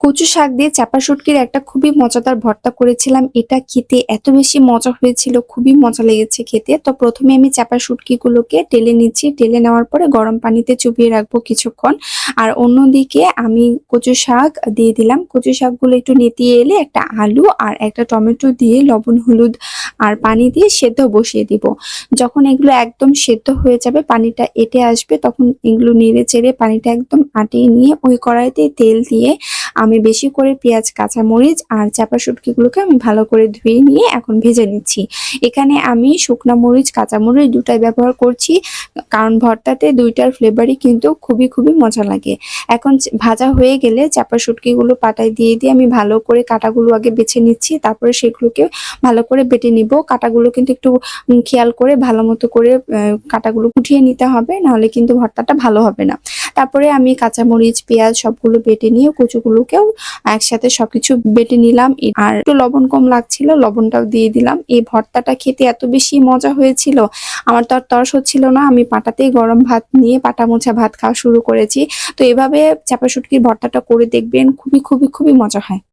কচু শাক দিয়ে চাপা শুটকির একটা খুবই মজাদার ভর্তা করেছিলাম। এটা খেতে এত বেশি মজা হয়েছিল, খুবই মজা লেগেছে খেতে। তো প্রথমে আমি চাপা শুটকিগুলোকে টেলে নিচ্ছি। টেলে নেওয়ার পরে গরম পানিতে চুবিয়ে রাখবো কিছুক্ষণ। আর অন্যদিকে আমি কচু শাক দিয়ে দিলাম। কচু শাকগুলো একটু নেতিয়ে এলে একটা আলু আর একটা টমেটো দিয়ে লবণ, হলুদ আর পানি দিয়ে সেদ্ধ বসিয়ে দিব। যখন এগুলো একদম সেদ্ধ হয়ে যাবে, পানিটা এঁটে আসবে, তখন এগুলো নেড়ে চেড়ে পানিটা একদম আটিয়ে নিয়ে ওই কড়াইতে তেল দিয়ে আমি বেশি করে পেঁয়াজ, কাঁচামরিচ আর চাপা শুটকিগুলোকে আমি ভালো করে ধুয়ে নিয়ে এখন ভেজে নিচ্ছি। এখানে আমি শুকনা মরিচ, কাঁচামরিচ দুটাই ব্যবহার করছি, কারণ ভর্তাতে দুইটার ফ্লেভারই কিন্তু খুবই মজা লাগে। এখন ভাজা হয়ে গেলে চাপা শুটকিগুলো পাটায় দিয়ে দিয়ে আমি ভালো করে কাঁটাগুলো আগে বেছে নিচ্ছি, তারপরে সেগুলোকে ভালো করে বেটে নিব। কাঁটাগুলো কিন্তু একটু খেয়াল করে ভালো মতো করে কাঁটাগুলো উঠিয়ে নিতে হবে, নাহলে কিন্তু ভর্তাটা ভালো হবে না। তারপরে আমি কাঁচামরিচ, পেঁয়াজ সবগুলো বেটে নিয়ে কচুগুলোকেও একসাথে সবকিছু বেটে নিলাম। আর একটু লবণ কম লাগছিল, লবণটাও দিয়ে দিলাম। এই ভর্তাটা খেতে এত বেশি মজা হয়েছিল, আমার তো আর তর্স হচ্ছিল না। আমি পাটাতেই গরম ভাত নিয়ে পাটা মোছা ভাত খাওয়া শুরু করেছি। তো এভাবে চাপা শুটকির ভর্তাটা করে দেখবেন, খুবই মজা হয়।